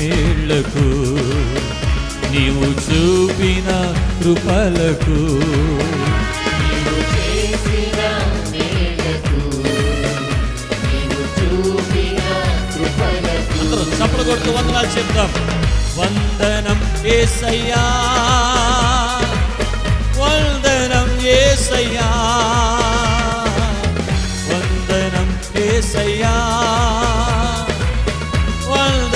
నీళ్లకు నీవు చూపిన కృపలకు నీవు చేసిన మేలకు నీవు చూపిన కృపలకు అందరూ చప్పట్లు కొడుతూ వందనాలు చెప్తాం. వందనం యేసయ్యా